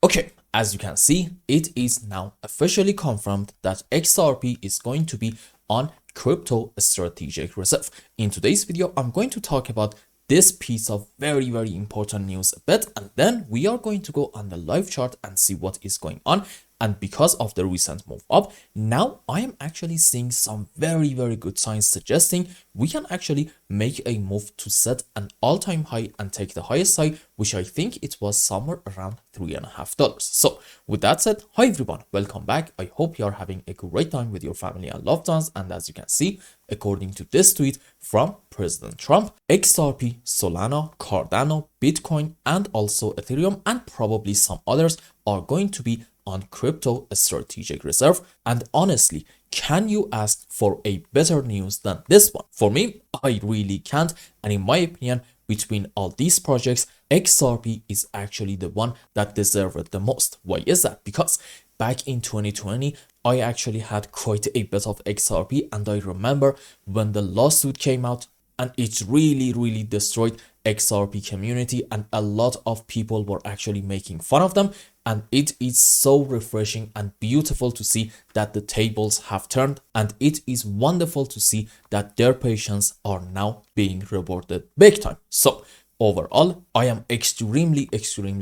Okay, as you can see, it is now officially confirmed that XRP is going to be on crypto strategic reserve. In today's video, I'm going to talk about this piece of very important news a bit, and then we are going to go on the live chart and see what is going on. And because of the recent move up, now I am actually seeing some very good signs suggesting we can actually make a move to set an all-time high and take the highest high, which I think it was somewhere around $3.50. So with that said, hi everyone, welcome back. I hope you are having a great time with your family and loved ones. And as you can see, according to this tweet from President Trump, XRP, Solana, Cardano, Bitcoin, and also Ethereum, and probably some others are going to be on crypto strategic reserve. And honestly, can you ask for a better news than this one? For me, I really can't. And in my opinion, between all these projects, XRP is actually the one that deserves it the most. Why is that? Because back in 2020, I actually had quite a bit of XRP, and I remember when the lawsuit came out and it really destroyed XRP community, and a lot of people were actually making fun of them. And it is so refreshing and beautiful to see that the tables have turned, and it is wonderful to see that their patience are now being rewarded big time. So overall, I am extremely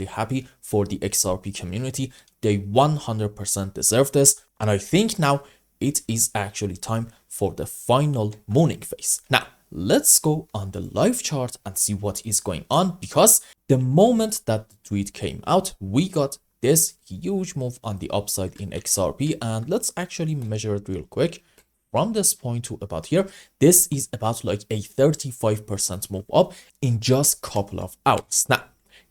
happy for the XRP community. They 100% deserve this, and I think now it is actually time for the final mooning phase. Now let's go on the live chart and see what is going on, because the moment that the tweet came out, we got this huge move on the upside in XRP. And let's actually measure it real quick. From this point to about here, this is about like a 35% move up in just a couple of hours. Now,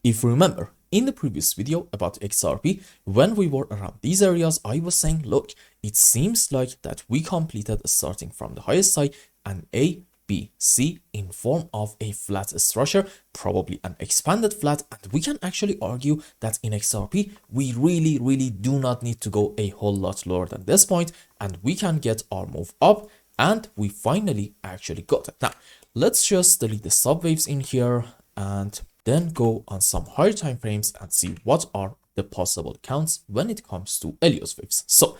if you remember, in the previous video about XRP, when we were around these areas, I was saying, look, it seems like that we completed starting from the highest side an A, B, C in form of a flat structure, probably an expanded flat. And we can actually argue that in XRP, we really do not need to go a whole lot lower than this point, and we can get our move up, and we finally actually got it. Now, let's just delete the subwaves in here and then go on some higher time frames and see what are the possible counts when it comes to Helios waves. So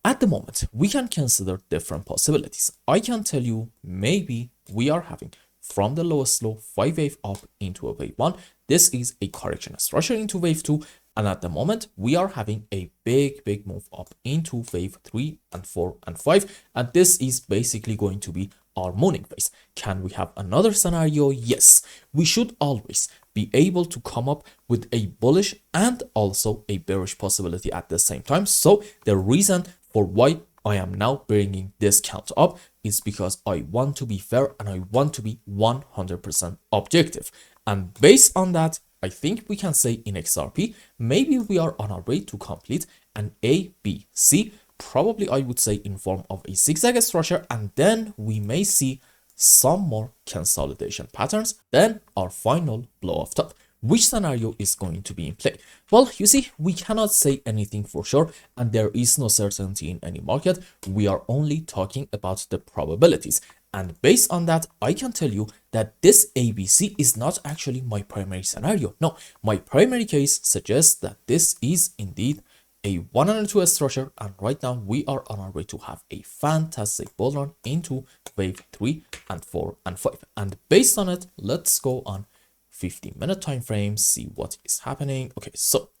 at the moment, we can consider different possibilities. I can tell you, maybe we are having from the lowest low 5 wave up into a wave 1. This is a correction structure into wave 2. And at the moment, we are having a big move up into wave 3 and 4 and 5. And this is basically going to be our mooning phase. Can we have another scenario? Yes, we should always be able to come up with a bullish and also a bearish possibility at the same time. So the reason for why I am now bringing this count up is because I want to be fair and I want to be 100% objective. And based on that, I think we can say in XRP, maybe we are on our way to complete an A, B, C, probably I would say in form of a zigzag structure, and then we may see some more consolidation patterns, then our final blow off top. Which scenario is going to be in play? Well, you see, we cannot say anything for sure, and there is no certainty in any market. We are only talking about the probabilities. And based on that, I can tell you that this ABC is not actually my primary scenario. No, my primary case suggests that this is indeed a 102 structure, and right now we are on our way to have a fantastic bull run into wave 3 and 4 and 5. And based on it, let's go on 15-minute time frame, see what is happening. Okay, so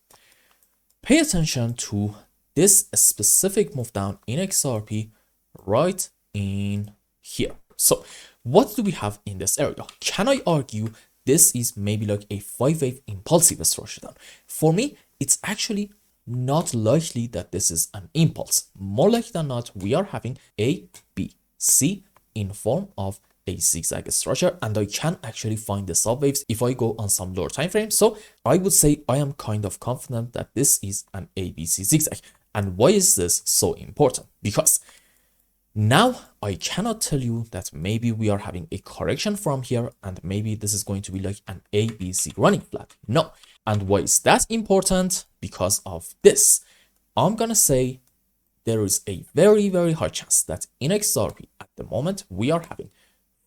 pay attention to this specific move down in XRP right in here. So what do we have in this area? Can I argue this is maybe like a 5-wave impulsive structure down? For me, it's actually not likely that this is an impulse. More likely than not, we are having A, B, C in form of a zigzag structure, and I can actually find the subwaves if I go on some lower time frame. So I would say I am kind of confident that this is an ABC zigzag. And why is this so important? Because now I cannot tell you that maybe we are having a correction from here and maybe this is going to be like an ABC running flat. No. And why is that important? Because of this. I'm gonna say there is a very high chance that in XRP at the moment we are having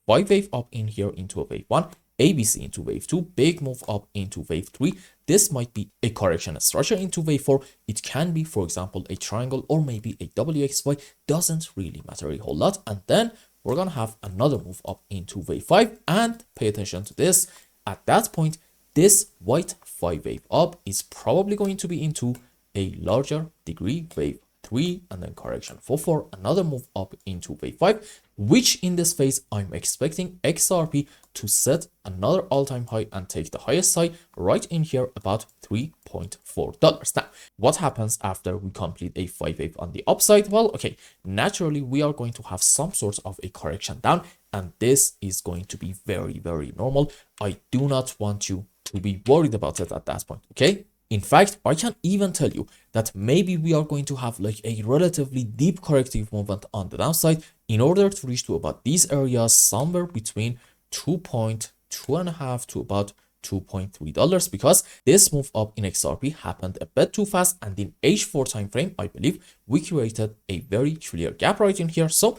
5 wave up in here into a wave 1, ABC into wave 2, big move up into wave 3, this might be a correction structure into wave 4. It can be, for example, a triangle or maybe a WXY. Doesn't really matter a whole lot. And then we're going to have another move up into wave 5. And pay attention to this. At that point, this white 5 wave up is probably going to be into a larger degree wave 3 and then correction for 4, another move up into wave 5, which in this phase I'm expecting XRP to set another all-time high and take the highest high right in here about $3.4. Now, what happens after we complete a 5 wave on the upside? Well, okay, naturally we are going to have some sort of a correction down, and this is going to be very, very normal. I do not want you to be worried about it at that point, okay? In fact, I can even tell you that maybe we are going to have like a relatively deep corrective movement on the downside in order to reach to about these areas somewhere between 2.25 to about $2.3, because this move up in XRP happened a bit too fast, and in H4 time frame, I believe we created a very clear gap right in here. So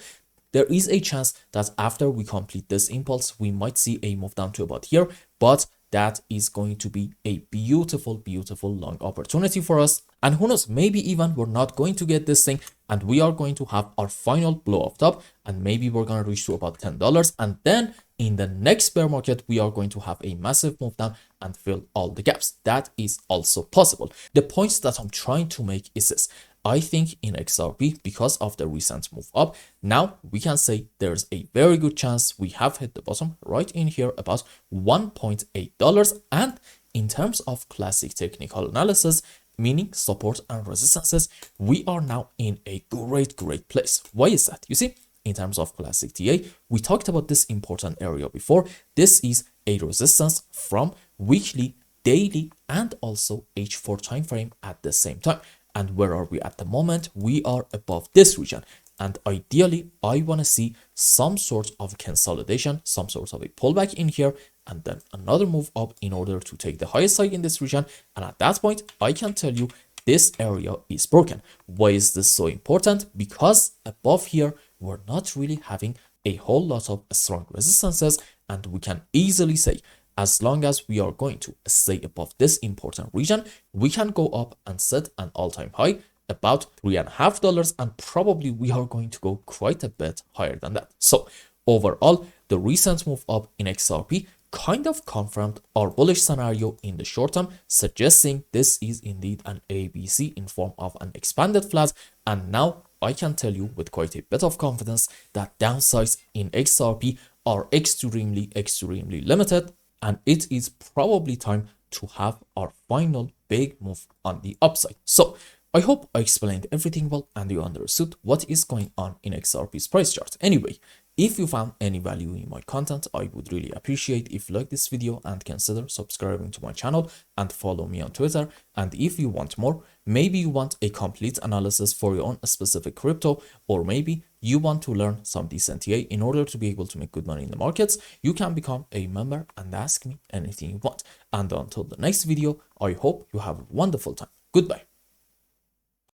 there is a chance that after we complete this impulse, we might see a move down to about here, but that is going to be a beautiful, beautiful long opportunity for us. And who knows, maybe even we're not going to get this thing and we are going to have our final blow off top, and maybe we're going to reach to about $10. And then in the next bear market, we are going to have a massive move down and fill all the gaps. That is also possible. The points that I'm trying to make is this. I think in XRP, because of the recent move up, now we can say there's a very good chance we have hit the bottom right in here about $1.8. And in terms of classic technical analysis, meaning support and resistances, we are now in a great place. Why is that? You see, in terms of classic TA, we talked about this important area before. This is a resistance from weekly, daily, and also H4 time frame at the same time. And where are we at the moment? We are above this region. And ideally, I want to see some sort of consolidation, some sort of a pullback in here, and then another move up in order to take the highest side in this region. And at that point, I can tell you this area is broken. Why is this so important? Because above here, we're not really having a whole lot of strong resistances, and we can easily say, as long as we are going to stay above this important region, we can go up and set an all-time high about $3.50, and probably we are going to go quite a bit higher than that. So overall, the recent move up in XRP kind of confirmed our bullish scenario in the short term, suggesting this is indeed an ABC in form of an expanded flat. And now I can tell you with quite a bit of confidence that downsides in XRP are extremely limited, and it is probably time to have our final big move on the upside. So I hope I explained everything well and you understood what is going on in XRP's price chart. Anyway, if you found any value in my content, I would really appreciate if you like this video and consider subscribing to my channel and follow me on Twitter. And if you want more, maybe you want a complete analysis for your own specific crypto, or maybe you want to learn some decent TA in order to be able to make good money in the markets, you can become a member and ask me anything you want. And until the next video, I hope you have a wonderful time. Goodbye.